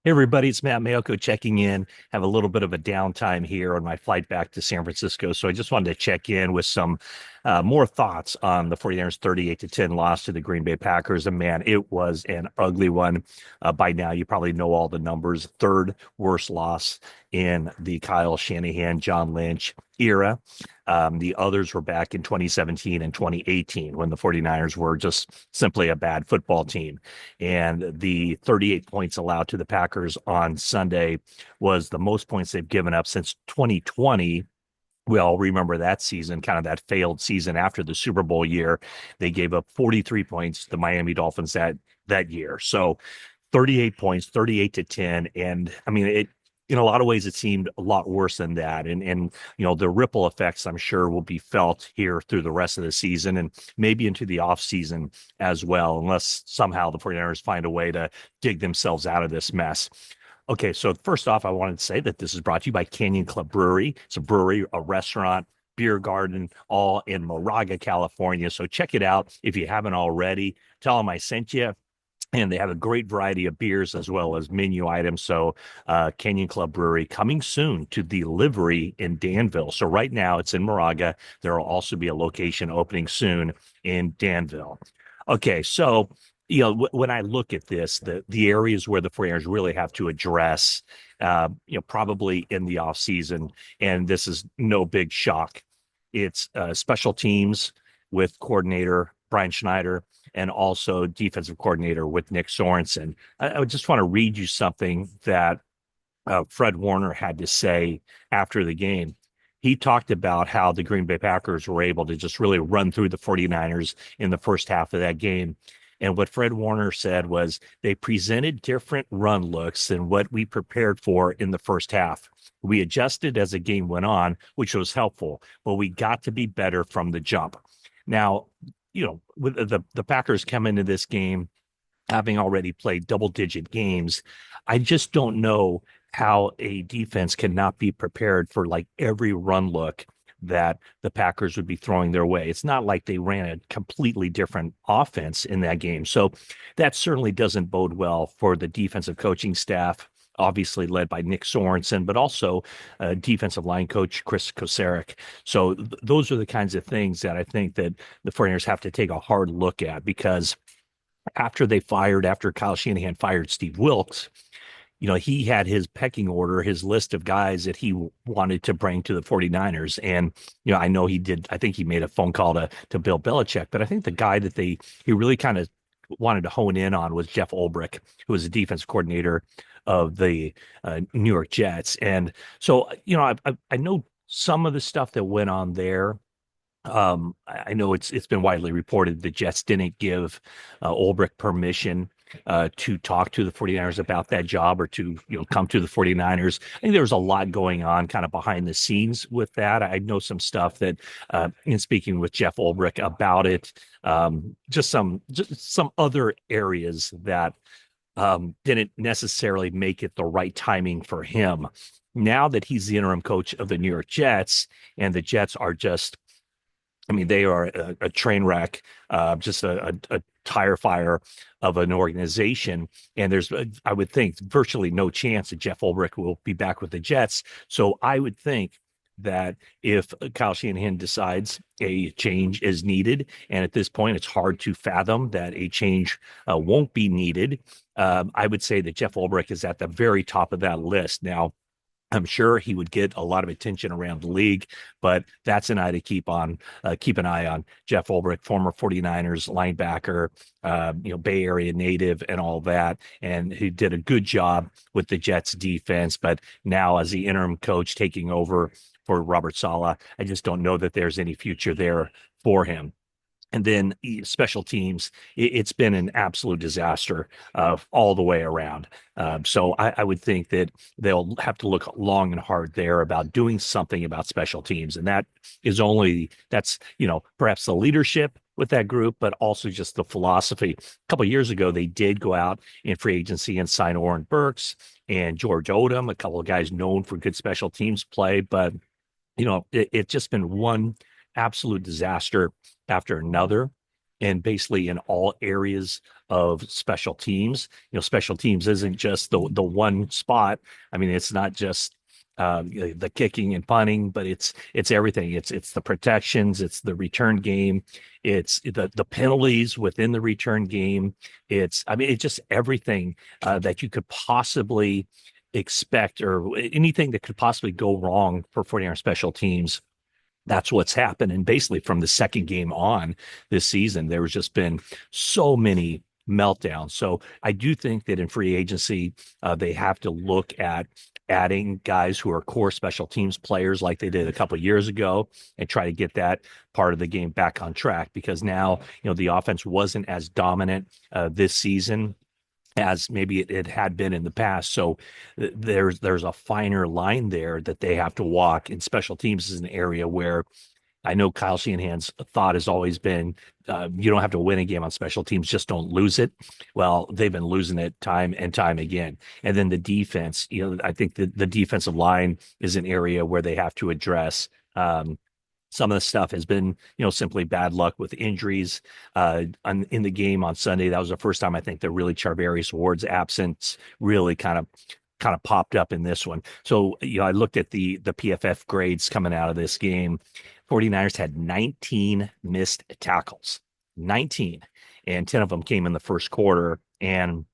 Hey everybody, it's Matt Mayoko checking in. Have a little bit of a downtime here on my flight back to San Francisco. So I just wanted to check in with some more thoughts on the 49ers 38 to 10 loss to the Green Bay Packers. And man, it was an ugly one. By now, you probably know all the numbers. Third worst loss in the Kyle Shanahan, John Lynch era. The others were back in 2017 and 2018 when the 49ers were just simply a bad football team. And the 38 points allowed to the Packers on Sunday was the most points they've given up since 2020. We all remember that season, kind of that failed season after the Super Bowl year. They gave up 43 points to the Miami Dolphins that year. So 38 points, 38 to 10. And I mean, it in a lot of ways, it seemed a lot worse than that. And the ripple effects, I'm sure, will be felt here through the rest of the season and maybe into the offseason as well, unless somehow the 49ers find a way to dig themselves out of this mess. Okay, so first off, I wanted to say that this is brought to you by Canyon Club Brewery. It's a brewery, a restaurant, beer garden, all in Moraga, California. So check it out if you haven't already. Tell them I sent you. And they have a great variety of beers as well as menu items. So, Canyon Club Brewery coming soon to the Livery in Danville. So, right now it's in Moraga. There will also be a location opening soon in Danville. Okay, so when I look at this, the areas where the 49ers really have to address, probably in the off season, and this is no big shock. It's special teams with coordinator Brian Schneider and also defensive coordinator with Nick Sorensen. I would just want to read you something that Fred Warner had to say after the game. He talked about how the Green Bay Packers were able to just really run through the 49ers in the first half of that game. And what Fred Warner said was they presented different run looks than what we prepared for in the first half. We adjusted as the game went on, which was helpful, but we got to be better from the jump. Now, with the Packers come into this game having already played double-digit games, I just don't know how a defense cannot be prepared for like every run look that the Packers would be throwing their way. It's not like they ran a completely different offense in that game. So that certainly doesn't bode well for the defensive coaching staff, obviously led by Nick Sorensen, but also defensive line coach Chris Kocurek. So those are the kinds of things that I think that the 49ers have to take a hard look at, because after Kyle Shanahan fired Steve Wilks, he had his pecking order, his list of guys that he wanted to bring to the 49ers. And, I know I think he made a phone call to Bill Belichick, but I think the guy that he really kind of wanted to hone in on was Jeff Ulbrich, who was the defense coordinator of the New York Jets. And so, I know some of the stuff that went on there. I know it's been widely reported the Jets didn't give Ulbrich permission to talk to the 49ers about that job, or to come to the 49ers. I think there was a lot going on kind of behind the scenes with that. I know some stuff that in speaking with Jeff Ulbrich about it, just some other areas that didn't necessarily make it the right timing for him. Now that he's the interim coach of the New York Jets, and the Jets are just, I mean, they are a train wreck, just a tire fire of an organization. And there's, I would think, virtually no chance that Jeff Ulbrich will be back with the Jets. So I would think that if Kyle Shanahan decides a change is needed, and at this point it's hard to fathom that a change won't be needed, I would say that Jeff Ulbrich is at the very top of that list. Now, I'm sure he would get a lot of attention around the league, but that's an eye to keep an eye on. Jeff Ulbrich, former 49ers linebacker, Bay Area native and all that. And he did a good job with the Jets defense, but now as the interim coach taking over for Robert Saleh, I just don't know that there's any future there for him. And then special teams, it's been an absolute disaster all the way around. So I would think that they'll have to look long and hard there about doing something about special teams. And that's perhaps the leadership with that group, but also just the philosophy. A couple of years ago, they did go out in free agency and sign Oren Burks and George Odom, a couple of guys known for good special teams play. But, it's just been one absolute disaster after another. and basically in all areas of special teams. Special teams isn't just the one spot. I mean, it's not just the kicking and punting, but it's everything. It's the protections, it's the return game, it's the penalties within the return game. I mean, it's just everything that you could possibly expect, or anything that could possibly go wrong for 49er special teams. That's what's happened. And basically from the second game on this season, there's just been so many meltdowns. So I do think that in free agency, they have to look at adding guys who are core special teams players like they did a couple of years ago, and try to get that part of the game back on track, because now, the offense wasn't as dominant this season as maybe it had been in the past. So there's a finer line there that they have to walk. And special teams is an area where I know Kyle Shanahan's thought has always been, you don't have to win a game on special teams, just don't lose it. Well, they've been losing it time and time again. And then the defense, I think the defensive line is an area where they have to address. Some of the stuff has been, simply bad luck with injuries. In the game on Sunday, that was the first time I think that really Charvarius Ward's absence really kind of popped up in this one. So, I looked at the PFF grades coming out of this game. 49ers had 19 missed tackles, 19, and 10 of them came in the first quarter. And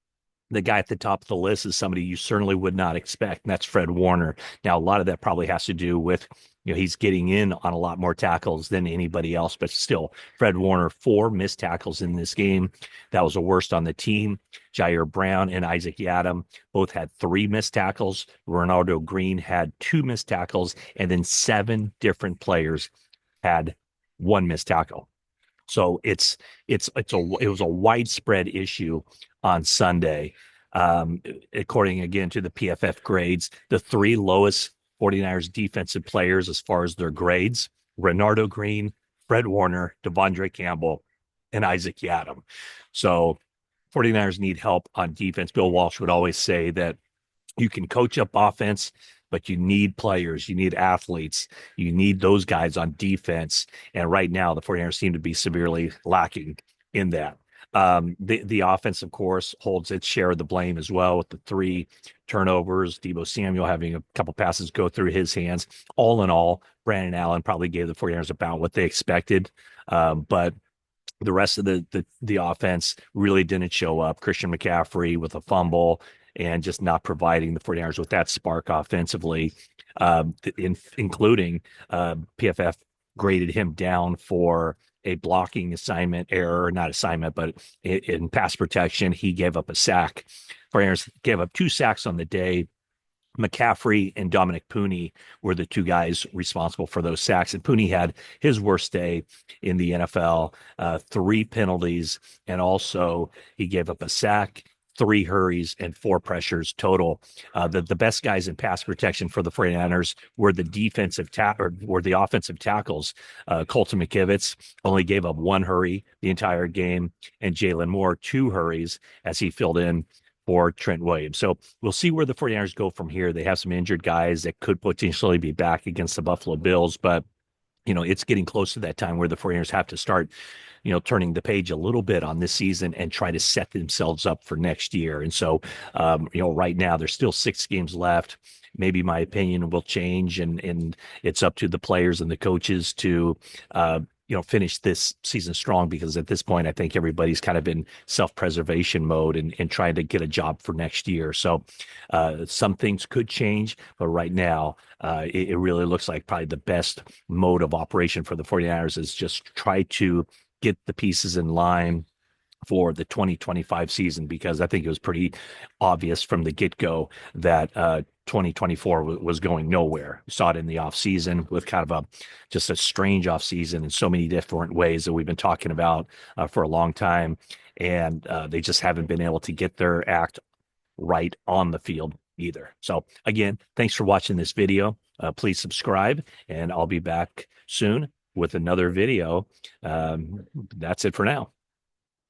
the guy at the top of the list is somebody you certainly would not expect, and that's Fred Warner. Now, a lot of that probably has to do with, he's getting in on a lot more tackles than anybody else, but still, Fred Warner, 4 missed tackles in this game. That was the worst on the team. Jair Brown and Isaac Yiadom both had 3 missed tackles. Ronaldo Green had 2 missed tackles, and then 7 different players had 1 missed tackle. So it was a widespread issue on Sunday. According again to the PFF grades, the 3 lowest 49ers defensive players as far as their grades: Ronaldo Green, Fred Warner, Devondre Campbell, and Isaac Yiadom. So 49ers need help on defense. Bill Walsh would always say that you can coach up offense, but you need players, you need athletes, you need those guys on defense. And right now, the 49ers seem to be severely lacking in that. The offense, of course, holds its share of the blame as well, with the 3 turnovers, Deebo Samuel having a couple passes go through his hands. All in all, Brandon Allen probably gave the 49ers about what they expected. But the rest of the offense really didn't show up. Christian McCaffrey with a fumble and just not providing the 49ers with that spark offensively, including PFF graded him down for a blocking assignment error, not assignment, but in pass protection. He gave up a sack. 49ers gave up 2 sacks on the day. McCaffrey and Dominic Pooney were the 2 guys responsible for those sacks. And Pooney had his worst day in the NFL, 3 penalties, and also he gave up a sack, 3 hurries, and 4 pressures total. The best guys in pass protection for the 49ers were the offensive tackles. Colton McKivitz only gave up 1 hurry the entire game, and Jalen Moore 2 hurries as he filled in for Trent Williams. So we'll see where the 49ers go from here. They have some injured guys that could potentially be back against the Buffalo Bills, but it's getting close to that time where the 49ers have to start, turning the page a little bit on this season and try to set themselves up for next year. And so, right now there's still 6 games left. Maybe my opinion will change, and it's up to the players and the coaches to, finish this season strong, because at this point, I think everybody's kind of in self-preservation mode and trying to get a job for next year. So some things could change, but right now it really looks like probably the best mode of operation for the 49ers is just try to get the pieces in line for the 2025 season, because I think it was pretty obvious from the get-go that 2024 was going nowhere. We saw it in the offseason with kind of just a strange offseason in so many different ways that we've been talking about for a long time. And they just haven't been able to get their act right on the field either. So again, thanks for watching this video. Please subscribe, and I'll be back soon with another video. That's it for now.